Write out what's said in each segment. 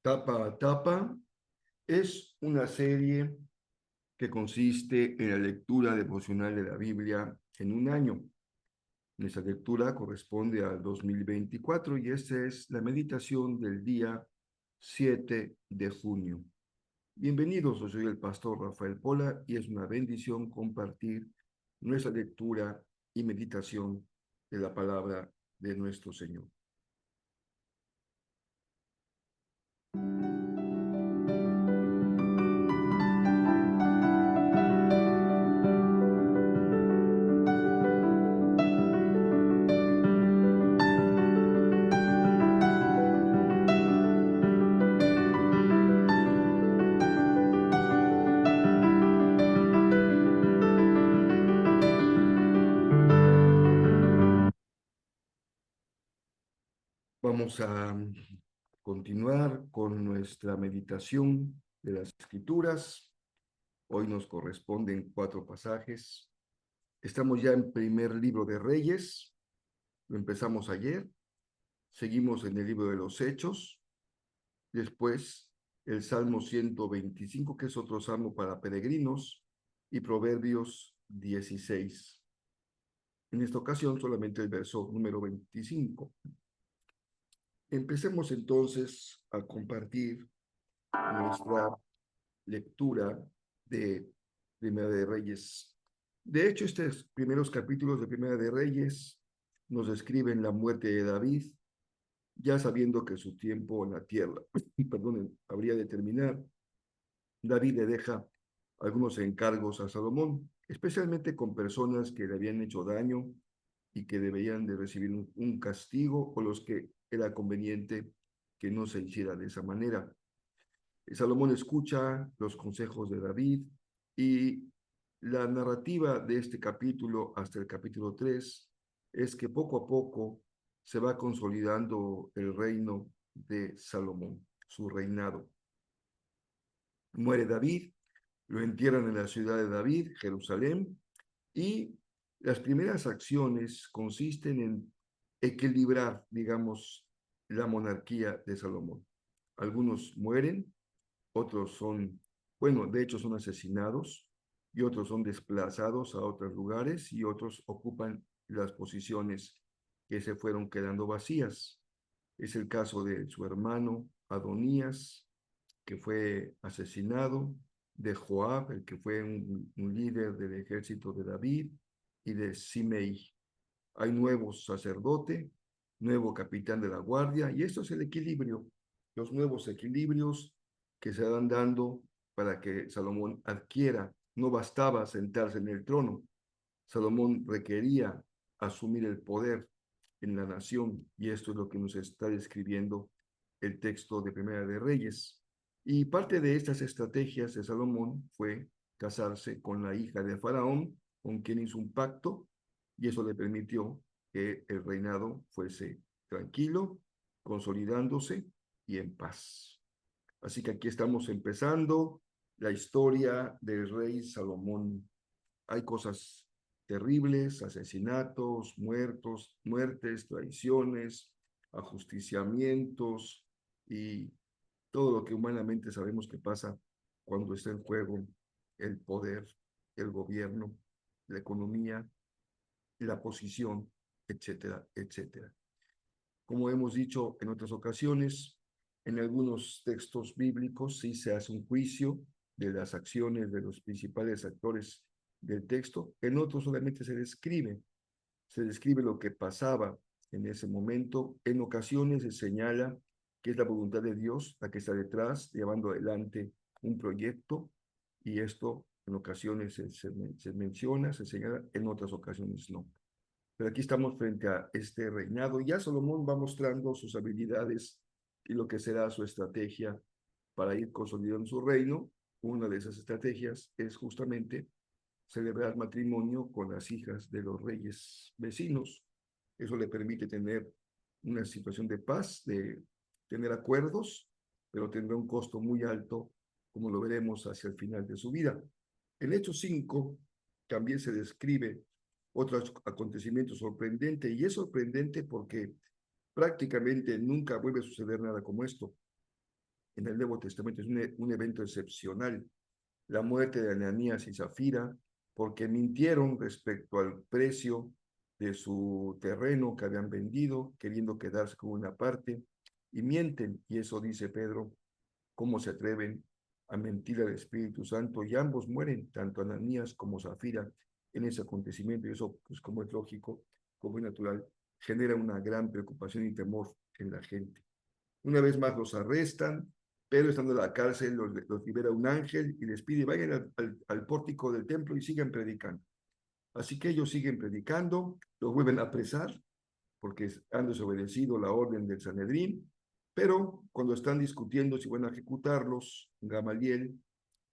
Tapa a Tapa es una serie que consiste en la lectura devocional de la Biblia en un año. Esa lectura corresponde al 2024 y esta es la meditación del día 7 de junio. Bienvenidos, yo soy el pastor Rafael Pola y es una bendición compartir nuestra lectura y meditación de la palabra de nuestro Señor. Vamos a continuar con nuestra meditación de las Escrituras. Hoy nos corresponden 4 pasajes. Estamos ya en primer libro de Reyes, lo empezamos ayer, seguimos en el libro de los Hechos, después el Salmo 125, que es otro salmo para peregrinos, y Proverbios 16. En esta ocasión solamente el verso número 25. Empecemos entonces a compartir nuestra lectura de Primera de Reyes. De hecho, estos primeros capítulos de Primera de Reyes nos describen la muerte de David, ya sabiendo que su tiempo en la tierra, perdón, habría de terminar. David le deja algunos encargos a Salomón, especialmente con personas que le habían hecho daño y que deberían de recibir un castigo o los que era conveniente que no se hiciera de esa manera. Salomón escucha los consejos de David y la narrativa de este capítulo hasta el capítulo 3 es que poco a poco se va consolidando el reino de Salomón, su reinado. Muere David, lo entierran en la ciudad de David, Jerusalén, y las primeras acciones consisten en equilibrar, digamos, la monarquía de Salomón. Algunos mueren, otros son, bueno, de hecho son asesinados y otros son desplazados a otros lugares y otros ocupan las posiciones que se fueron quedando vacías. Es el caso de su hermano Adonías, que fue asesinado, de Joab, el que fue un líder del ejército de David, y de Simei. Hay nuevo sacerdote, nuevo capitán de la guardia, y esto es el equilibrio, los nuevos equilibrios que se van dando para que Salomón adquiera. No bastaba sentarse en el trono, Salomón requería asumir el poder en la nación, y esto es lo que nos está describiendo el texto de Primera de Reyes. Y parte de estas estrategias de Salomón fue casarse con la hija de Faraón, con quien hizo un pacto, y eso le permitió que el reinado fuese tranquilo, consolidándose y en paz. Así que aquí estamos empezando la historia del rey Salomón. Hay cosas terribles, asesinatos, muertes, traiciones, ajusticiamientos y todo lo que humanamente sabemos que pasa cuando está en juego el poder, el gobierno, la economía, la posición, etcétera, etcétera. Como hemos dicho en otras ocasiones, en algunos textos bíblicos sí se hace un juicio de las acciones de los principales actores del texto, en otros solamente se describe lo que pasaba en ese momento. En ocasiones se señala que es la voluntad de Dios la que está detrás, llevando adelante un proyecto, y esto en ocasiones se menciona, se señala, en otras ocasiones no. Pero aquí estamos frente a este reinado. Ya Salomón va mostrando sus habilidades y lo que será su estrategia para ir consolidando su reino. Una de esas estrategias es justamente celebrar matrimonio con las hijas de los reyes vecinos. Eso le permite tener una situación de paz, de tener acuerdos, pero tendrá un costo muy alto, como lo veremos hacia el final de su vida. En Hechos 5 también se describe otro acontecimiento sorprendente, y es sorprendente porque prácticamente nunca vuelve a suceder nada como esto. En el Nuevo Testamento es un evento excepcional, la muerte de Ananías y Zafira, porque mintieron respecto al precio de su terreno que habían vendido, queriendo quedarse con una parte, y mienten, y eso dice Pedro, cómo se atreven a mentir al Espíritu Santo, y ambos mueren, tanto Ananías como Zafira, en ese acontecimiento, y eso, pues como es lógico, como es natural, genera una gran preocupación y temor en la gente. Una vez más los arrestan, pero estando en la cárcel los libera un ángel y les pide vayan al pórtico del templo y sigan predicando. Así que ellos siguen predicando, los vuelven a apresar porque han desobedecido la orden del Sanedrín, pero cuando están discutiendo si van a ejecutarlos, Gamaliel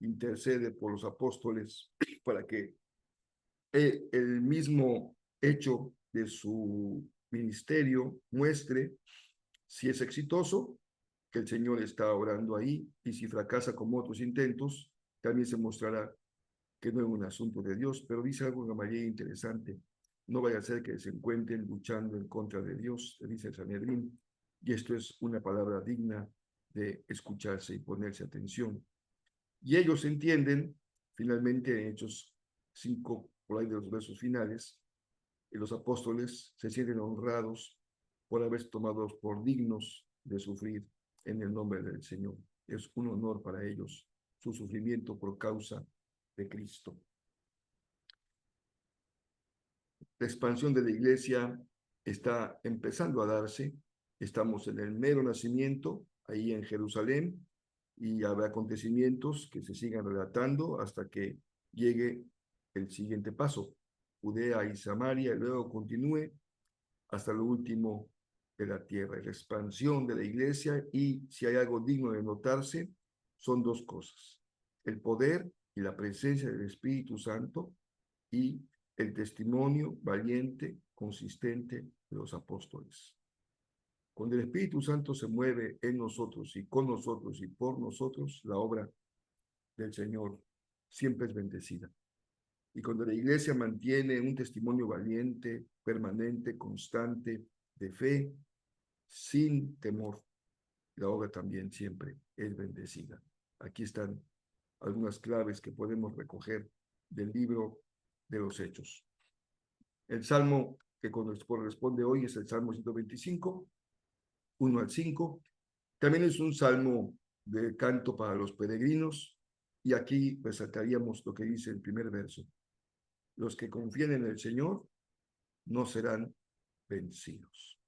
intercede por los apóstoles para que el mismo hecho de su ministerio muestre si es exitoso, que el Señor está orando ahí, y si fracasa como otros intentos, también se mostrará que no es un asunto de Dios. Pero dice algo en Gamaliel interesante: no vaya a ser que se encuentren luchando en contra de Dios, dice el Sanedrín, y esto es una palabra digna de escucharse y ponerse atención. Y ellos entienden, finalmente, en Hechos 5, por ahí de los versos finales, y los apóstoles se sienten honrados por haber tomados por dignos de sufrir en el nombre del Señor. Es un honor para ellos su sufrimiento por causa de Cristo. La expansión de la iglesia está empezando a darse. Estamos en el mero nacimiento, ahí en Jerusalén, y habrá acontecimientos que se sigan relatando hasta que llegue el siguiente paso, Judea y Samaria, y luego continúe hasta lo último de la tierra. La expansión de la iglesia, y si hay algo digno de notarse, son dos cosas: el poder y la presencia del Espíritu Santo, y el testimonio valiente, consistente de los apóstoles. Cuando el Espíritu Santo se mueve en nosotros y con nosotros y por nosotros, la obra del Señor siempre es bendecida. Y cuando la iglesia mantiene un testimonio valiente, permanente, constante, de fe, sin temor, la obra también siempre es bendecida. Aquí están algunas claves que podemos recoger del libro de los Hechos. El salmo que corresponde hoy es el Salmo 125, 1 al 5. También es un salmo de canto para los peregrinos, y aquí resaltaríamos lo que dice el primer verso: los que confían en el Señor no serán vencidos.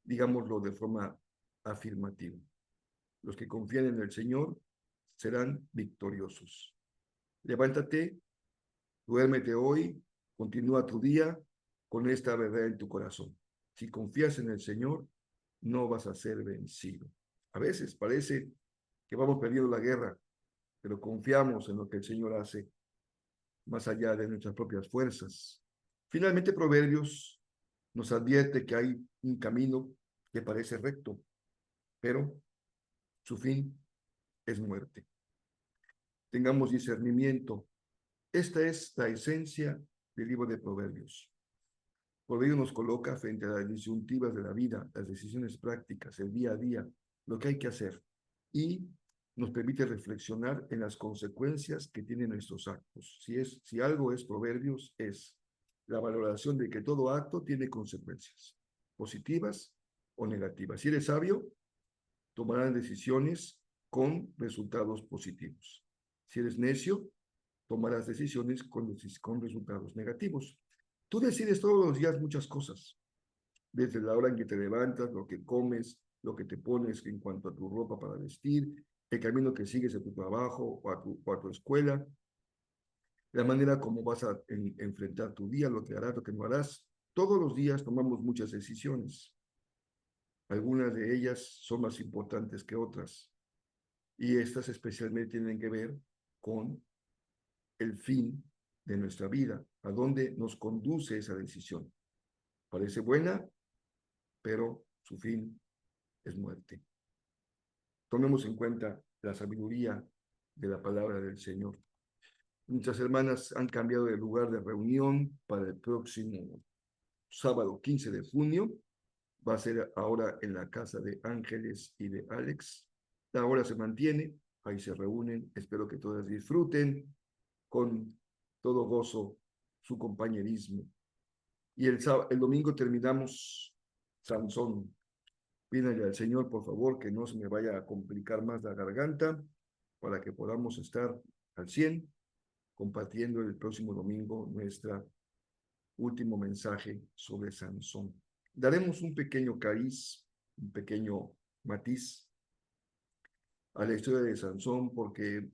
Digámoslo de forma afirmativa: los que confían en el Señor serán victoriosos. Levántate, duérmete hoy, continúa tu día con esta verdad en tu corazón. Si confías en el Señor, no vas a ser vencido. A veces parece que vamos perdiendo la guerra, pero confiamos en lo que el Señor hace más allá de nuestras propias fuerzas. Finalmente, Proverbios nos advierte que hay un camino que parece recto, pero su fin es muerte. Tengamos discernimiento. Esta es la esencia del libro de Proverbios. Proverbios nos coloca frente a las disyuntivas de la vida, las decisiones prácticas, el día a día, lo que hay que hacer, y nos permite reflexionar en las consecuencias que tienen nuestros actos. Si algo es Proverbios, es la valoración de que todo acto tiene consecuencias, positivas o negativas. Si eres sabio, tomarás decisiones con resultados positivos. Si eres necio, tomarás decisiones con resultados negativos. Tú decides todos los días muchas cosas, desde la hora en que te levantas, lo que comes, lo que te pones en cuanto a tu ropa para vestir, el camino que sigues a tu trabajo o a tu escuela, la manera como vas a enfrentar tu día, lo que harás, lo que no harás. Todos los días tomamos muchas decisiones. Algunas de ellas son más importantes que otras. Y estas especialmente tienen que ver con el fin de nuestra vida, a dónde nos conduce esa decisión. Parece buena, pero su fin es muerte. Tomemos en cuenta la sabiduría de la palabra del Señor. Muchas hermanas han cambiado de lugar de reunión para el próximo sábado 15 de junio. Va a ser ahora en la casa de Ángeles y de Alex. La hora se mantiene, ahí se reúnen. Espero que todas disfruten con todo gozo su compañerismo. Y el domingo terminamos Sansón. Pídale al Señor, por favor, que no se me vaya a complicar más la garganta para que podamos estar al 100 compartiendo el próximo domingo nuestro último mensaje sobre Sansón. Daremos un pequeño cariz, un pequeño matiz a la historia de Sansón, porque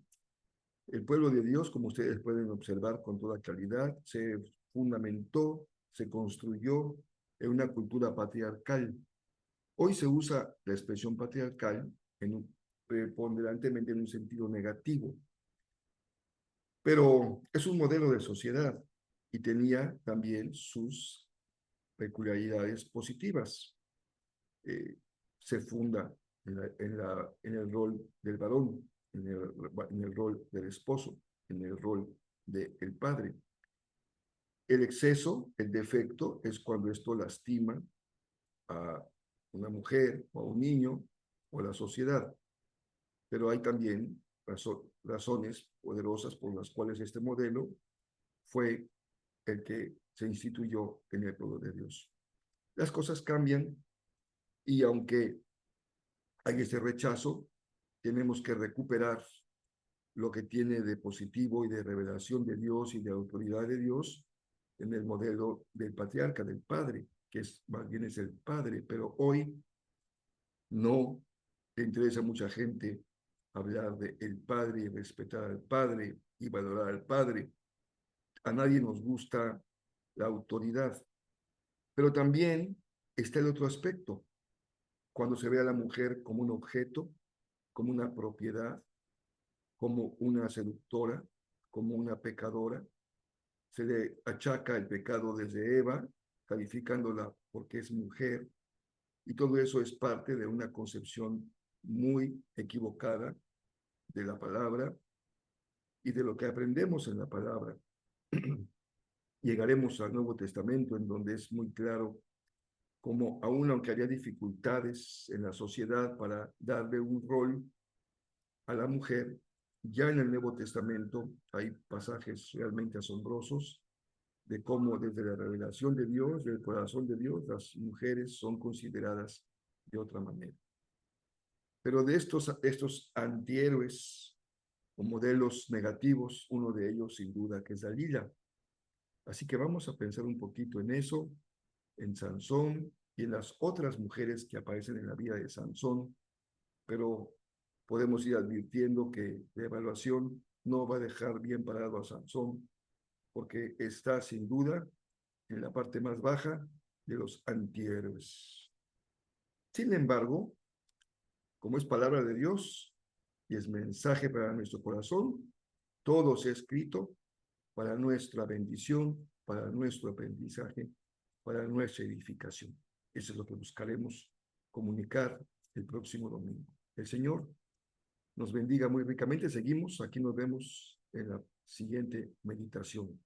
el pueblo de Dios, como ustedes pueden observar con toda claridad, se fundamentó, se construyó en una cultura patriarcal. Hoy se usa la expresión patriarcal preponderantemente en un sentido negativo, pero es un modelo de sociedad y tenía también sus peculiaridades positivas. Se funda en el rol del varón, en el rol del esposo, en el rol del padre. El exceso, el defecto, es cuando esto lastima a una mujer o a un niño o a la sociedad. Pero hay también razones poderosas por las cuales este modelo fue el que se instituyó en el pueblo de Dios. Las cosas cambian y aunque hay ese rechazo, tenemos que recuperar lo que tiene de positivo y de revelación de Dios y de autoridad de Dios en el modelo del patriarca, del padre, que es, más bien es el padre, pero hoy no le interesa a mucha gente hablar de el padre y respetar al padre y valorar al padre. A nadie nos gusta la autoridad, pero también está el otro aspecto, cuando se ve a la mujer como un objeto, como una propiedad, como una seductora, como una pecadora. Se le achaca el pecado desde Eva, calificándola porque es mujer, y todo eso es parte de una concepción muy equivocada de la palabra y de lo que aprendemos en la palabra. Llegaremos al Nuevo Testamento, en donde es muy claro cómo, aun aunque haya dificultades en la sociedad para darle un rol a la mujer, ya en el Nuevo Testamento hay pasajes realmente asombrosos de cómo desde la revelación de Dios, del corazón de Dios, las mujeres son consideradas de otra manera. Pero de estos antihéroes o modelos negativos, uno de ellos sin duda que es Dalila. Así que vamos a pensar un poquito en eso, en Sansón y en las otras mujeres que aparecen en la vida de Sansón, pero podemos ir advirtiendo que la evaluación no va a dejar bien parado a Sansón, porque está sin duda en la parte más baja de los antihéroes. Sin embargo, como es palabra de Dios y es mensaje para nuestro corazón, todo se ha escrito para nuestra bendición, para nuestro aprendizaje, para nuestra edificación. Eso es lo que buscaremos comunicar el próximo domingo. El Señor nos bendiga muy ricamente. Seguimos, aquí nos vemos en la siguiente meditación.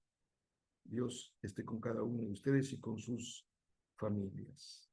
Dios esté con cada uno de ustedes y con sus familias.